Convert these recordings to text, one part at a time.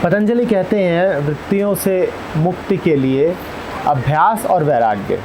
पतंजलि कहते हैं वृत्तियों से मुक्ति के लिए अभ्यास और वैराग्य।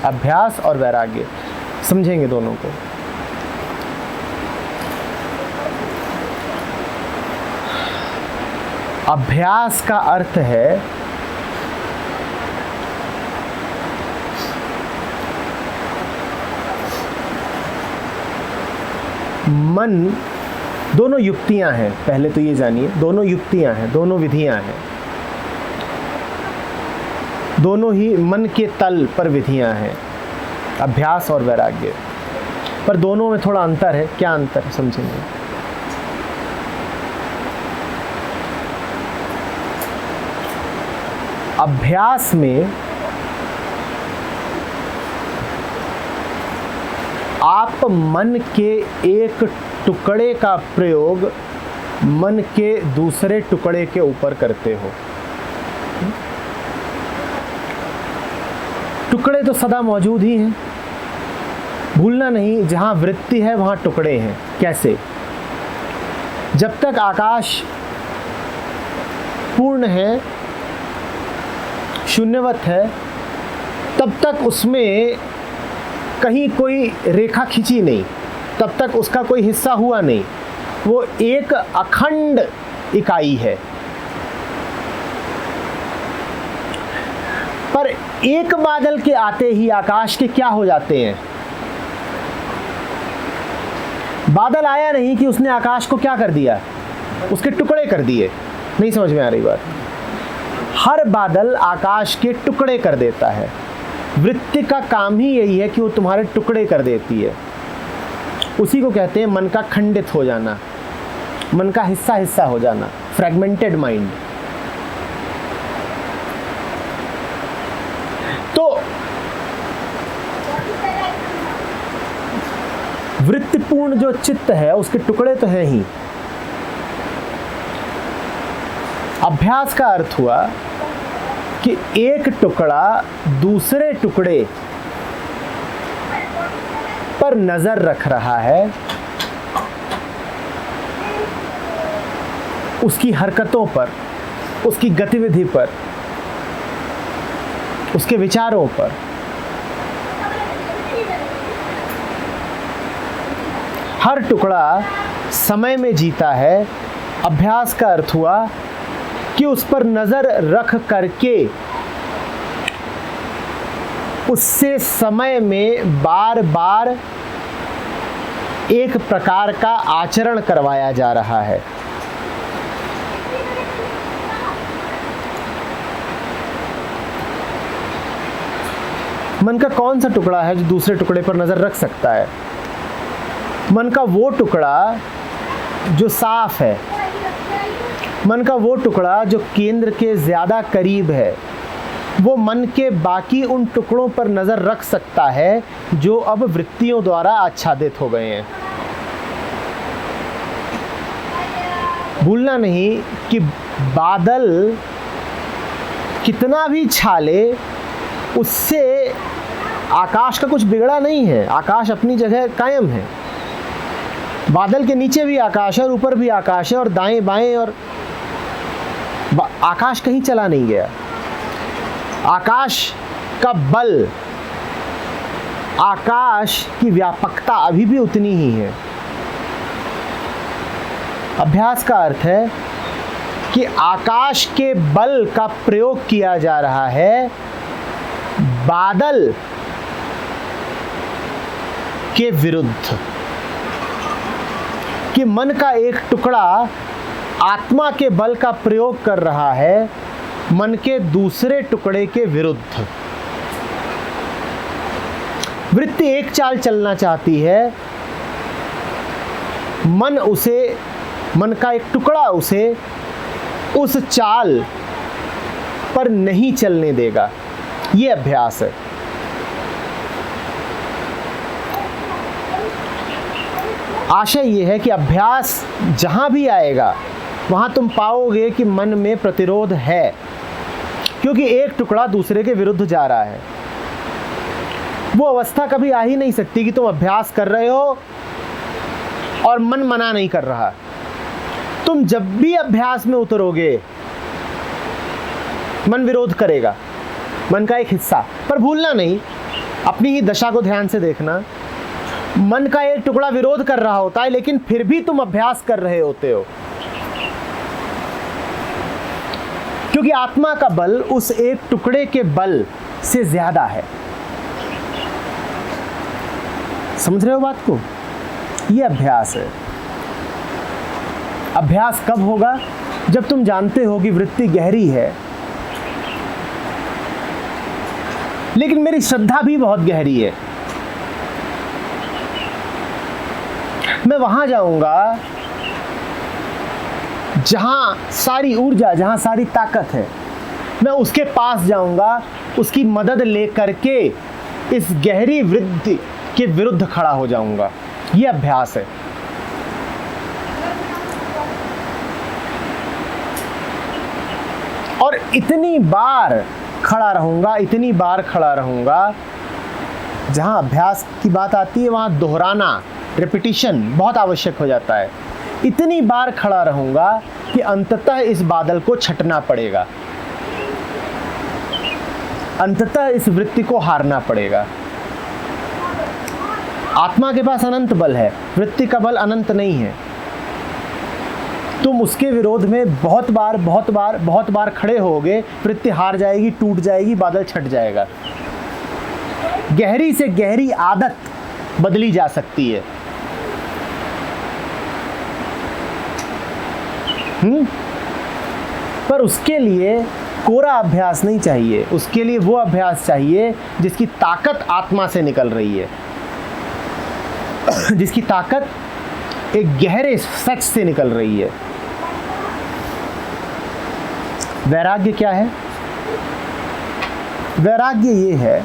अभ्यास और वैराग्य समझेंगे दोनों को। अभ्यास का अर्थ है मन, दोनों युक्तियां हैं, पहले तो ये जानिए, दोनों युक्तियां हैं, दोनों विधियां हैं, दोनों ही मन के तल पर विधियां हैं, अभ्यास और वैराग्य। पर दोनों में थोड़ा अंतर है। क्या अंतर है समझेंगे। अभ्यास में आप मन के एक टुकड़े का प्रयोग मन के दूसरे टुकड़े के ऊपर करते हो। टुकड़े तो सदा मौजूद ही हैं, भूलना नहीं, जहां वृत्ति है वहां टुकड़े हैं। कैसे? जब तक आकाश पूर्ण है, शून्यवत है, तब तक उसमें कहीं कोई रेखा खींची नहीं, तब तक उसका कोई हिस्सा हुआ नहीं, वो एक अखंड इकाई है। पर एक बादल के आते ही आकाश के क्या हो जाते हैं? बादल आया नहीं कि उसने आकाश को क्या कर दिया, उसके टुकड़े कर दिए। नहीं समझ में आ रही बात? हर बादल आकाश के टुकड़े कर देता है। वृत्ति का काम ही यही है कि वो तुम्हारे टुकड़े कर देती है। उसी को कहते हैं मन का खंडित हो जाना, मन का हिस्सा हिस्सा हो जाना, फ्रैगमेंटेड माइंड। तो वृत्तिपूर्ण जो चित्त है उसके टुकड़े तो हैं ही। अभ्यास का अर्थ हुआ कि एक टुकड़ा दूसरे टुकड़े पर नजर रख रहा है, उसकी हरकतों पर, उसकी गतिविधि पर, उसके विचारों पर। हर टुकड़ा समय में जीता है। अभ्यास का अर्थ हुआ कि उस पर नजर रख करके उससे समय में बार बार एक प्रकार का आचरण करवाया जा रहा है। मन का कौन सा टुकड़ा है जो दूसरे टुकड़े पर नजर रख सकता है? मन का वो टुकड़ा जो साफ है, मन का वो टुकड़ा जो केंद्र के ज्यादा करीब है। वो मन के बाकी उन टुकड़ों पर नजर रख सकता है जो अब वृत्तियों द्वारा आच्छादित हो गए हैं। भूलना नहीं कि बादल कितना भी छाले, उससे आकाश का कुछ बिगड़ा नहीं है। आकाश अपनी जगह कायम है। बादल के नीचे भी आकाश है और ऊपर भी आकाश है और दाएं बाएं, और आकाश कहीं चला नहीं गया। आकाश का बल, आकाश की व्यापकता अभी भी उतनी ही है। अभ्यास का अर्थ है कि आकाश के बल का प्रयोग किया जा रहा है बादल के विरुद्ध, कि मन का एक टुकड़ा आत्मा के बल का प्रयोग कर रहा है मन के दूसरे टुकड़े के विरुद्ध। वृत्ति एक चाल चलना चाहती है, मन का एक टुकड़ा उसे उस चाल पर नहीं चलने देगा। ये अभ्यास है। आशय ये है कि अभ्यास जहां भी आएगा वहां तुम पाओगे कि मन में प्रतिरोध है, क्योंकि एक टुकड़ा दूसरे के विरुद्ध जा रहा है। वो अवस्था कभी आ ही नहीं सकती कि तुम अभ्यास कर रहे हो और मन मना नहीं कर रहा। तुम जब भी अभ्यास में उतरोगे मन विरोध करेगा, मन का एक हिस्सा। पर भूलना नहीं, अपनी ही दशा को ध्यान से देखना, मन का एक टुकड़ा विरोध कर रहा होता है, लेकिन फिर भी तुम अभ्यास कर रहे होते हो, क्योंकि आत्मा का बल उस एक टुकड़े के बल से ज्यादा है। समझ रहे हो बात को? यह अभ्यास है। अभ्यास कब होगा? जब तुम जानते हो कि वृत्ति गहरी है, लेकिन मेरी श्रद्धा भी बहुत गहरी है। मैं वहां जाऊंगा जहां सारी ऊर्जा, जहां सारी ताकत है, मैं उसके पास जाऊंगा, उसकी मदद लेकर के इस गहरी वृत्ति के विरुद्ध खड़ा हो जाऊंगा। यह अभ्यास है। और इतनी बार खड़ा रहूंगा, इतनी बार खड़ा रहूंगा, जहां अभ्यास की बात आती है वहां दोहराना, रिपीटिशन बहुत आवश्यक हो जाता है। इतनी बार खड़ा रहूंगा कि अंततः इस बादल को छटना पड़ेगा, अंततः इस वृत्ति को हारना पड़ेगा। आत्मा के पास अनंत बल है, वृत्ति का बल अनंत नहीं है। तुम उसके विरोध में बहुत बार खड़े होगे, वृत्ति हार जाएगी, टूट जाएगी, बादल छट जाएगा। गहरी से गहरी आदत बदली जा सकती है। पर उसके लिए कोरा अभ्यास नहीं चाहिए, उसके लिए वो अभ्यास चाहिए जिसकी ताकत आत्मा से निकल रही है, जिसकी ताकत एक गहरे सच से निकल रही है। वैराग्य क्या है? वैराग्य ये है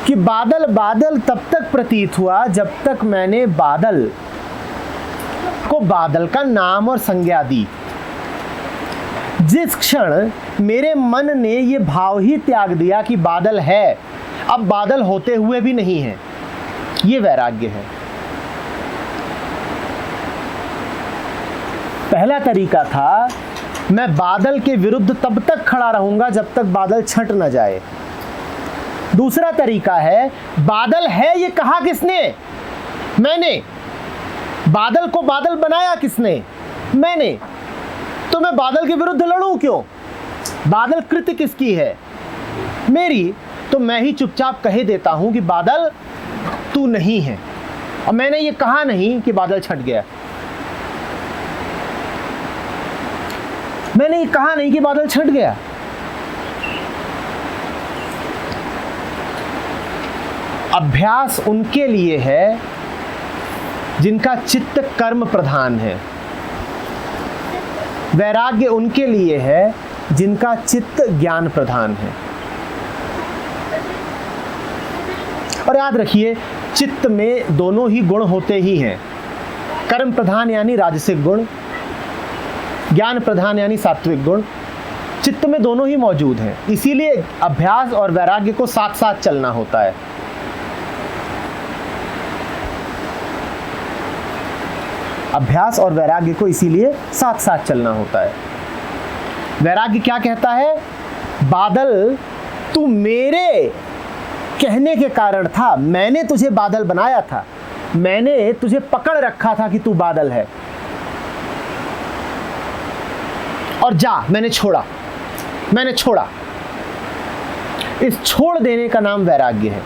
कि बादल बादल तब तक प्रतीत हुआ जब तक मैंने बादल को बादल का नाम और संज्ञा दी। जिस क्षण मेरे मन ने ये भाव ही त्याग दिया कि बादल है, अब बादल होते हुए भी नहीं है, ये वैराग्य है। पहला तरीका था मैं बादल के विरुद्ध तब तक खड़ा रहूंगा जब तक बादल छट न जाए। दूसरा तरीका है बादल है ये कहा किसने? मैंने। बादल को बादल बनाया किसने? मैंने। तो मैं बादल के विरुद्ध लड़ूं क्यों? बादल कृति किसकी है? मेरी। तो मैं ही चुपचाप कहे देता हूं कि बादल तू नहीं है, और मैंने ये कहा नहीं कि बादल छट गया, मैंने ये कहा नहीं कि बादल छट गया। अभ्यास उनके लिए है जिनका चित्त कर्म प्रधान है, वैराग्य उनके लिए है जिनका चित्त ज्ञान प्रधान है। और याद रखिए, चित्त में दोनों ही गुण होते ही हैं। कर्म प्रधान यानी राजसिक गुण, ज्ञान प्रधान यानी सात्विक गुण, चित्त में दोनों ही मौजूद हैं। इसीलिए अभ्यास और वैराग्य को साथ साथ चलना होता है। अभ्यास और वैराग्य को इसीलिए साथ साथ चलना होता है। वैराग्य क्या कहता है? बादल तू मेरे कहने के कारण था, मैंने तुझे बादल बनाया था, मैंने तुझे पकड़ रखा था कि तू बादल है, और जा, मैंने छोड़ा, मैंने छोड़ा। इस छोड़ देने का नाम वैराग्य है।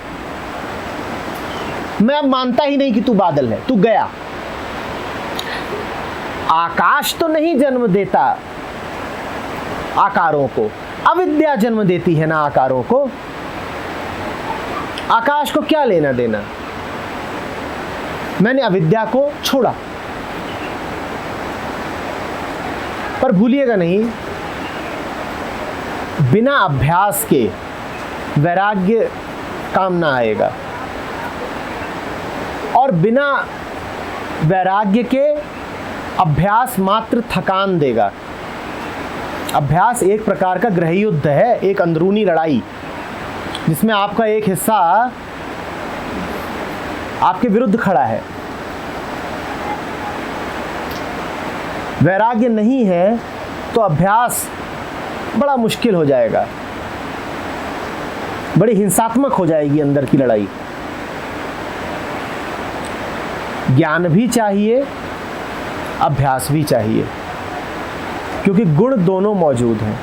मैं अब मानता ही नहीं कि तू बादल है, तू गया। आकाश तो नहीं जन्म देता आकारों को, अविद्या जन्म देती है ना आकारों को। आकाश को क्या लेना देना? मैंने अविद्या को छोड़ा। पर भूलिएगा नहीं, बिना अभ्यास के वैराग्य काम ना आएगा, और बिना वैराग्य के अभ्यास मात्र थकान देगा। अभ्यास एक प्रकार का गृह युद्ध है, एक अंदरूनी लड़ाई, जिसमें आपका एक हिस्सा आपके विरुद्ध खड़ा है। वैराग्य नहीं है तो अभ्यास बड़ा मुश्किल हो जाएगा, बड़ी हिंसात्मक हो जाएगी अंदर की लड़ाई। ज्ञान भी चाहिए, अभ्यास भी चाहिए, क्योंकि गुण दोनों मौजूद हैं,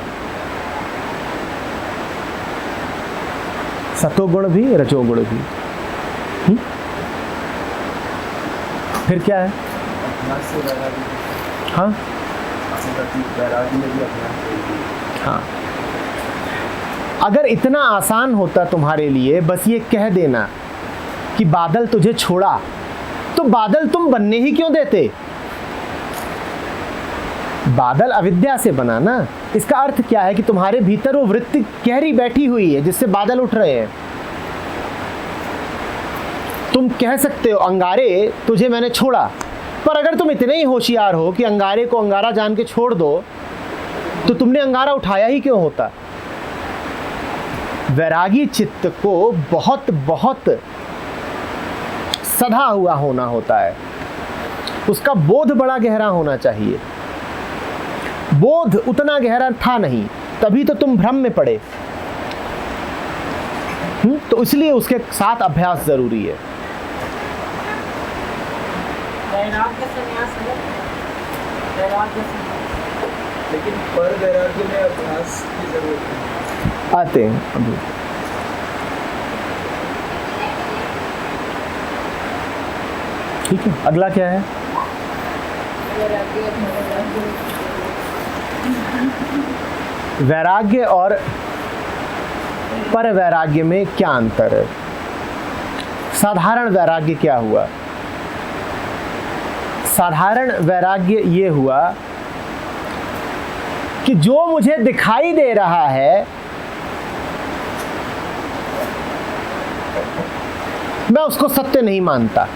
सतोगुण भी रजोगुण भी। फिर क्या है? हाँ हाँ, अगर इतना आसान होता तुम्हारे लिए बस ये कह देना कि बादल तुझे छोड़ा, तो बादल तुम बनने ही क्यों देते? बादल अविद्या से बना ना। इसका अर्थ क्या है कि तुम्हारे भीतर वो वृत्ति गहरी बैठी हुई है जिससे बादल उठ रहे हैं। तुम कह सकते हो अंगारे तुझे मैंने छोड़ा, पर अगर तुम इतने ही होशियार हो कि अंगारे को अंगारा जान के छोड़ दो, तो तुमने अंगारा उठाया ही क्यों होता? वैरागी चित्त को बहुत बहुत सधा हुआ होना होता है, उसका बोध बड़ा गहरा होना चाहिए। बोध उतना गहरा था नहीं, तभी तो तुम भ्रम में पड़े। तो इसलिए उसके साथ अभ्यास जरूरी है। लेकिन पर वैराग्य में अभ्यास की जरूरत है। आते हैं अभी। ठीक है, अगला क्या है? वैराग्य और पर वैराग्य में क्या अंतर है? साधारण वैराग्य क्या हुआ? साधारण वैराग्य ये हुआ कि जो मुझे दिखाई दे रहा है मैं उसको सत्य नहीं मानता।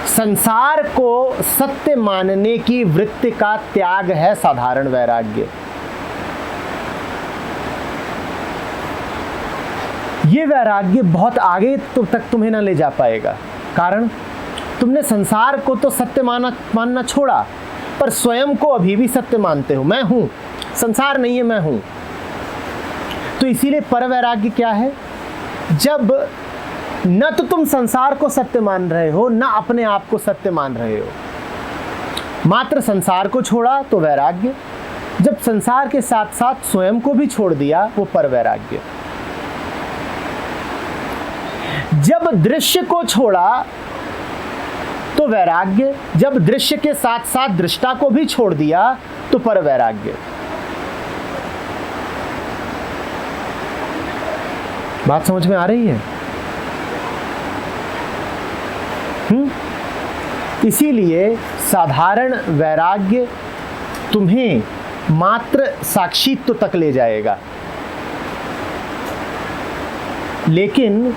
संसार को सत्य मानने की वृत्ति का त्याग है साधारण वैराग्य। ये वैराग्य बहुत आगे तक तुम्हें ना ले जा पाएगा, कारण तुमने संसार को तो सत्य मानना छोड़ा, पर स्वयं को अभी भी सत्य मानते हो। मैं हूं, संसार नहीं है, मैं हूं। तो इसीलिए पर वैराग्य क्या है? जब न तो तुम संसार को सत्य मान रहे हो, न अपने आप को सत्य मान रहे हो, मात्र संसार को छोड़ा तो वैराग्य। जब संसार के साथ साथ स्वयं को भी छोड़ दिया, वो पर वैराग्य। जब दृश्य को छोड़ा तो वैराग्य, जब दृश्य के साथ साथ दृष्टा को भी छोड़ दिया तो पर वैराग्य। बात समझ में आ रही है? इसीलिए साधारण वैराग्य तुम्हें मात्र साक्षित्व तक ले जाएगा, लेकिन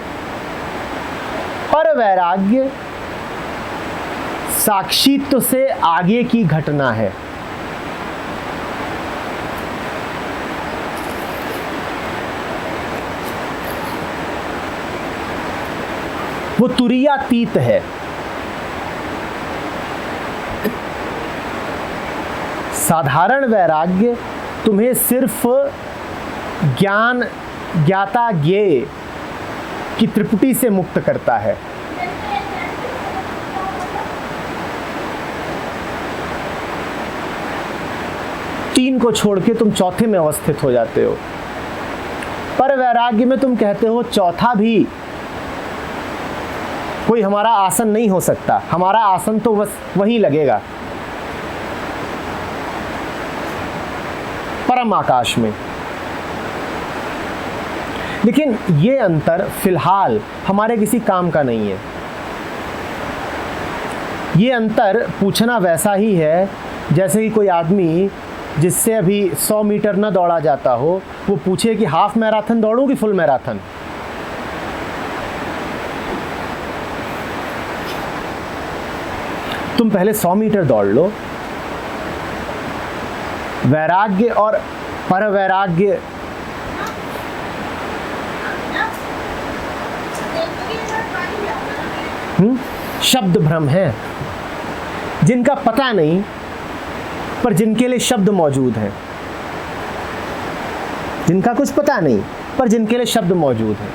पर वैराग्य साक्षित्व से आगे की घटना है। वो तुरीयातीत है। साधारण वैराग्य तुम्हें सिर्फ ज्ञान ज्ञाता ज्ञेय की त्रिपुटी से मुक्त करता है। तीन को छोड़ के तुम चौथे में अवस्थित हो जाते हो। पर वैराग्य में तुम कहते हो चौथा भी कोई हमारा आसन नहीं हो सकता, हमारा आसन तो बस वहीं लगेगा, परम आकाश में। लेकिन ये अंतर फिलहाल हमारे किसी काम का नहीं है। ये अंतर पूछना वैसा ही है जैसे कि कोई आदमी जिससे अभी 100 मीटर ना दौड़ा जाता हो, वो पूछे कि हाफ मैराथन दौड़ूं कि फुल मैराथन। तुम पहले 100 मीटर दौड़ लो। वैराग्य और पर वैराग्य शब्द भ्रम है, जिनका पता नहीं पर जिनके लिए शब्द मौजूद हैं, जिनका कुछ पता नहीं पर जिनके लिए शब्द मौजूद हैं।